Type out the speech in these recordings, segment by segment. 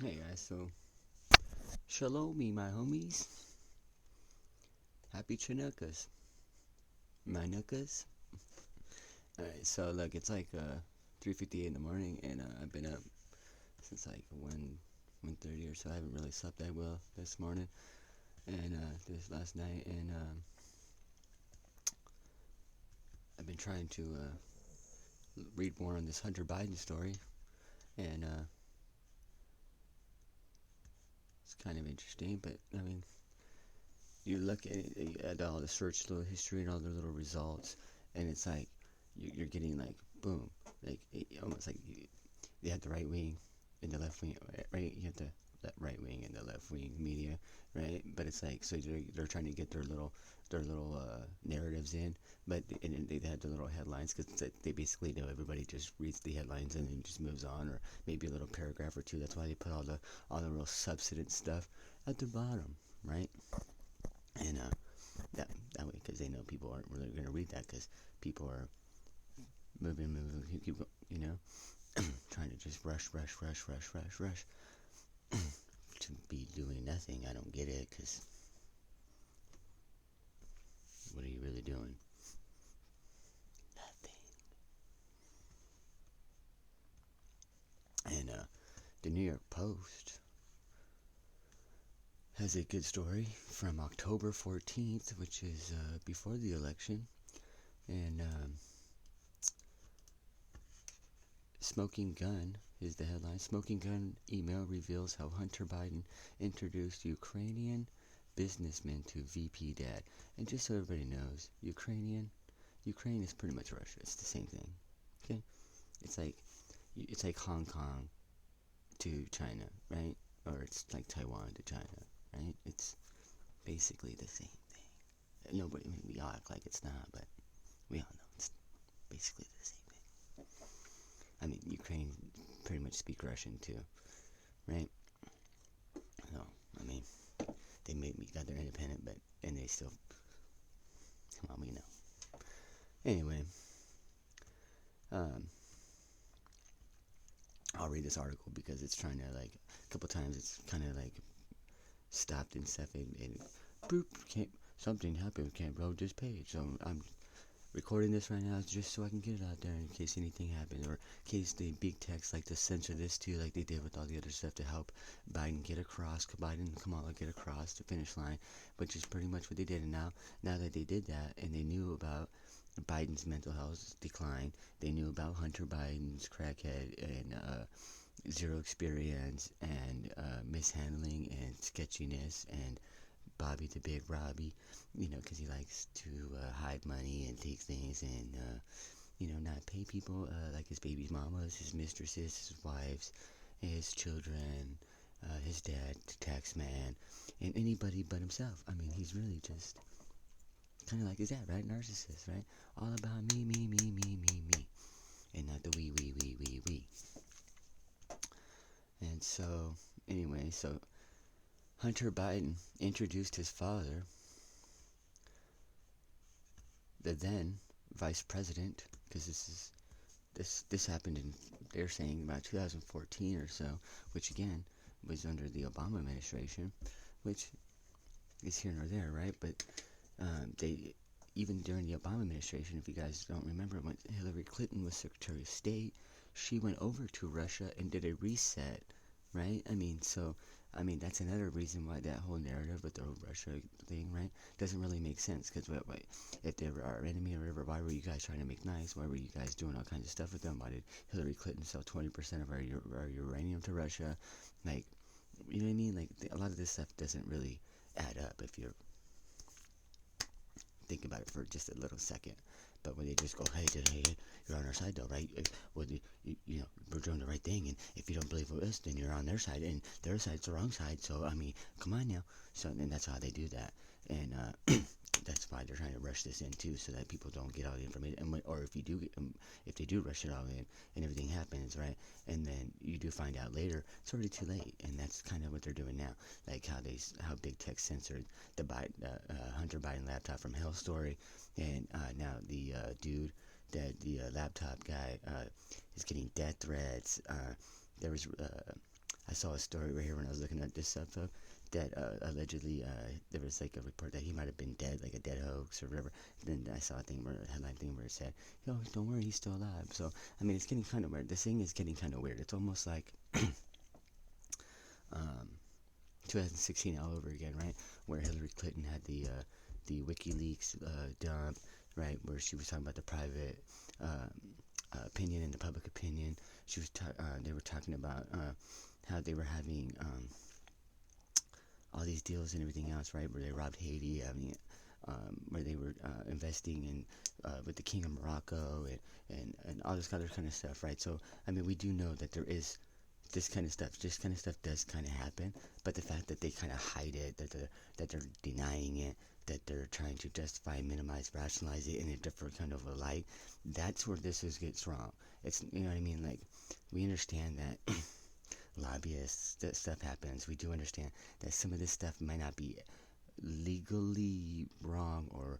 Hey guys, so shalom me my homies. Happy Chinookas. My nookas. Alright, so look, it's like 3:58 in the morning and I've been up since like 1:30 or so. I haven't really slept that well this morning and this last night and I've been trying to read more on this Hunter Biden story and it's kind of interesting, but I mean, you look at all the search little history and all the little results and it's like you're getting like boom, like almost like you have the right wing and the left wing, right? You have the right wing and the left wing media, right? But it's like so they're trying to get their little narratives in, but and they have the little headlines because they basically know everybody just reads the headlines and then just moves on, or maybe a little paragraph or two. That's why they put all the real substance stuff at the bottom, right? And that way because they know people aren't really going to read that because people are moving, keep, you know, trying to just rush to be doing nothing. I don't get it because what are you really doing? Nothing. And the New York Post has a good story from October 14th, which is before the election. And Smoking Gun is the headline. Smoking Gun email reveals how Hunter Biden introduced Ukrainian businessmen to VP dad. And just so everybody knows, Ukraine is pretty much Russia. It's the same thing. Okay? It's like Hong Kong to China, right? Or it's like Taiwan to China, right? It's basically the same thing. Nobody, I mean, we all act like it's not, but we all know it's basically the same thing. I mean, Ukraine pretty much speak Russian too, right? So, I mean, they got their independent, but and they still, come on, we know. Anyway, um, I'll read this article because it's trying to like a couple times it's kind of like stopped and stuff and boop can't something happened can't load this page, so I'm recording this right now just so I can get it out there in case anything happens, or in case the big techs like to censor this too, like they did with all the other stuff to help Biden get across, Biden and Kamala get across the finish line, which is pretty much what they did. And now that they did that and they knew about Biden's mental health decline, they knew about Hunter Biden's crackhead and zero experience and mishandling and sketchiness and Bobby the Big Robbie, because he likes to hide money and take things and, not pay people like his baby's mamas, his mistresses, his wives, his children, his dad, the tax man, and anybody but himself. I mean, he's really just kind of like his dad, right? Narcissist, right? All about me, and not the we. And so, anyway, so Hunter Biden introduced his father, the then vice president, because this happened in, they're saying, about 2014 or so, which again was under the Obama administration, which is here nor there, right? But they even during the Obama administration, if you guys don't remember, when Hillary Clinton was Secretary of State, she went over to Russia and did a reset, right? I mean, that's another reason why that whole narrative with the Russia thing, right, doesn't really make sense. Because if they were our enemy or whatever, why were you guys trying to make nice? Why were you guys doing all kinds of stuff with them? Why did Hillary Clinton sell 20% of our uranium to Russia? Like, you know what I mean? Like, a lot of this stuff doesn't really add up if you're think about it for just a little second. But when they just go, hey, you're on our side though, right? Well, we're doing the right thing, and if you don't believe us, then you're on their side, and their side's the wrong side. So I mean, come on now. So and that's how they do that, and that's why they're trying to rush this in too, so that people don't get all the information. Or if you do, if they do rush it all in, and everything happens, right? And then you do find out later, it's already too late, and that's kind of what they're doing now. Like how big tech censored the Hunter Biden laptop from Hell Story, and now the dude, that the laptop guy is getting death threats. There was I saw a story right here when I was looking at this stuff up that allegedly there was like a report that he might have been dead, like a dead hoax or whatever. And then I saw a headline thing where it said, "Yo, don't worry, he's still alive." So I mean, it's getting kind of weird. This thing is getting kind of weird. It's almost like um, 2016 all over again, right? Where Hillary Clinton had the WikiLeaks dump, right? Where she was talking about the private opinion and the public opinion. They were talking about how they were having all these deals and everything else, right? Where they robbed Haiti. I mean, where they were investing in with the King of Morocco and all this other kind of stuff, right? So I mean, we do know that there is this kind of stuff. This kind of stuff does kind of happen, but the fact that they kind of hide it, that they're denying it, that they're trying to justify, minimize, rationalize it in a different kind of a light, that's where gets wrong. It's, you know what I mean? Like, we understand that lobbyists, that stuff happens. We do understand that some of this stuff might not be legally wrong or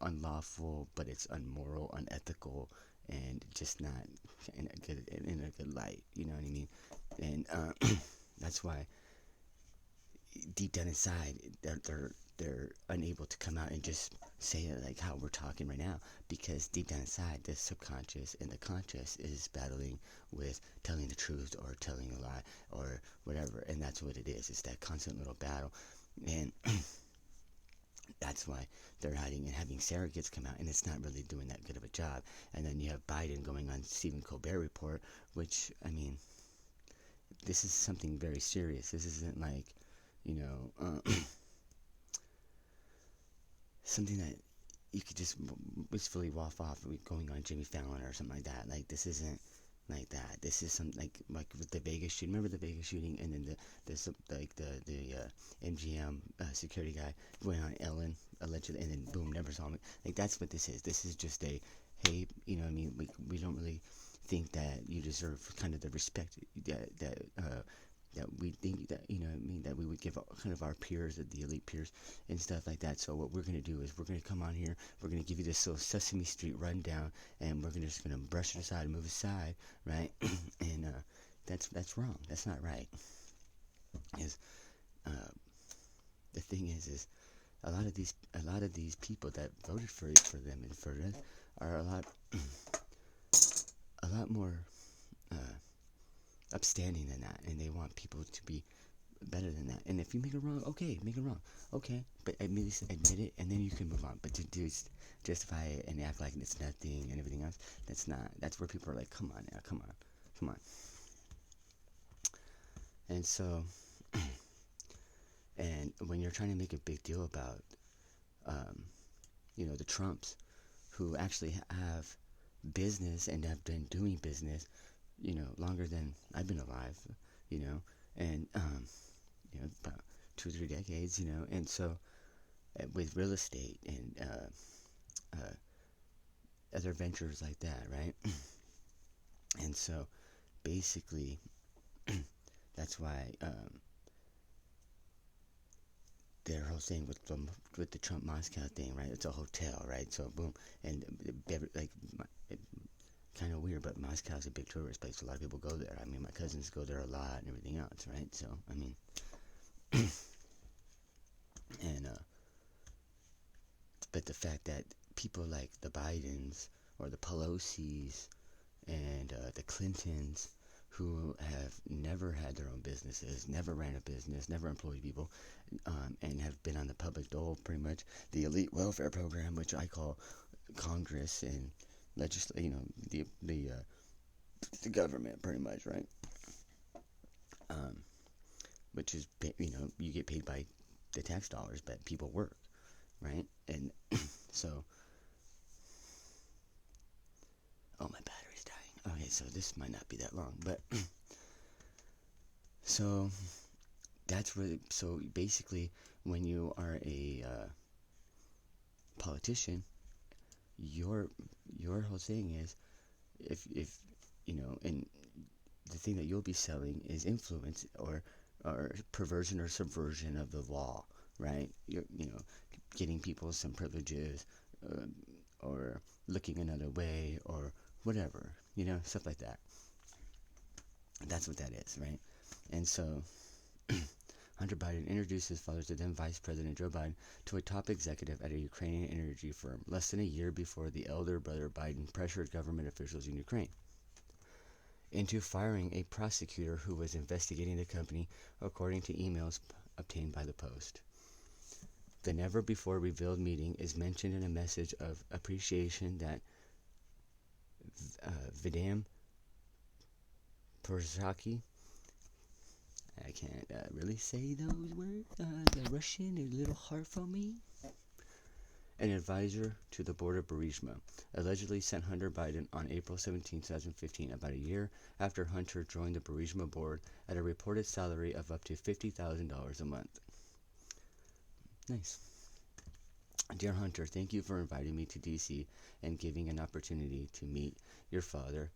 unlawful, but it's unmoral, unethical, and just not in a good light. You know what I mean? And that's why deep down inside they're unable to come out and just say it like how we're talking right now, because deep down inside the subconscious and the conscious is battling with telling the truth or telling a lie or whatever, and that's what it is. It's that constant little battle. And that's why they're hiding and having surrogates come out, and it's not really doing that good of a job. And then you have Biden going on Stephen Colbert Report, which, I mean, this is something very serious. This isn't like, you know, something that you could just wistfully waft off going on Jimmy Fallon or something like that. Like, this isn't like that. This is something like with the Vegas shooting. Remember the Vegas shooting, and then the MGM security guy going on Ellen allegedly, and then boom, never saw him. Like, that's what this is. This is just a, hey, you know what I mean? We don't really think that you deserve kind of the respect that we think that, you know what I mean, that we would give kind of our peers, the elite peers and stuff like that. So what we're going to do is we're going to come on here, we're going to give you this little Sesame Street rundown, and we're just going to brush it aside and move aside, right? And that's wrong. That's not right. Is the thing is a lot of these people that voted for them and for us are a lot more upstanding than that, and they want people to be better than that. And if you make it wrong, okay, make it wrong, okay, but admit it, and then you can move on. But to justify it and act like it's nothing and everything else, that's where people are like, come on now, come on. And so and when you're trying to make a big deal about you know, the Trumps, who actually have business and have been doing business, you know, longer than I've been alive, you know, and you know, about 2 or 3 decades, you know, and so with real estate and other ventures like that, right? And so basically that's why their whole thing with the Trump Moscow thing, right? It's a hotel, right? So boom, and like, kind of weird, but Moscow is a big tourist place. A lot of people go there. I mean, my cousins go there a lot and everything else, right? So I mean, and but the fact that people like the Bidens or the Pelosi's and the Clintons, who have never had their own businesses, never ran a business, never employed people, and have been on the public dole, pretty much the elite welfare program, which I call Congress and you know, the government, pretty much, right? Which is, you know, you get paid by the tax dollars, but people work, right? And so, oh, my battery's dying. Okay, so this might not be that long, but so that's really, so basically, when you are a politician, your whole thing is, if you know, and the thing that you'll be selling is influence or perversion or subversion of the law, right? You know, getting people some privileges, or looking another way, or whatever, you know, stuff like that. That's what that is, right? And so Hunter Biden introduced his father to then Vice President Joe Biden to a top executive at a Ukrainian energy firm less than a year before the elder brother Biden pressured government officials in Ukraine into firing a prosecutor who was investigating the company, according to emails obtained by the Post. The never before revealed meeting is mentioned in a message of appreciation that Vidam Porzaki, I can't really say those words, the Russian is a little hard for me, an advisor to the board of Burisma, allegedly sent Hunter Biden on April 17, 2015, about a year after Hunter joined the Burisma board at a reported salary of up to $50,000 a month. Nice. Dear Hunter, thank you for inviting me to DC and giving an opportunity to meet your father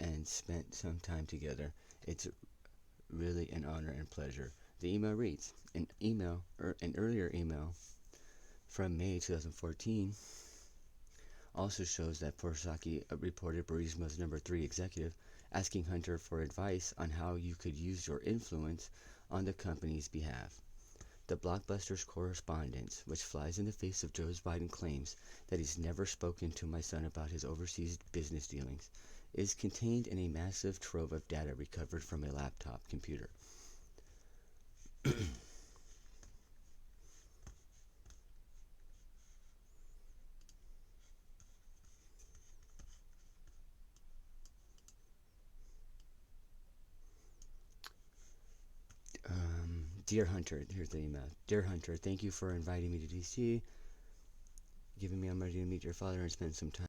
and spend some time together. It's really an honor and pleasure. The email reads, an earlier email from May 2014 also shows that Porzaki reported Burisma's number 3 executive asking Hunter for advice on how you could use your influence on the company's behalf. The Blockbuster's correspondence, which flies in the face of Joe Biden's claims that he's never spoken to my son about his overseas business dealings, is contained in a massive trove of data recovered from a laptop computer. Dear Hunter, here's the email. Dear Hunter, thank you for inviting me to DC, giving me an opportunity to meet your father and spend some time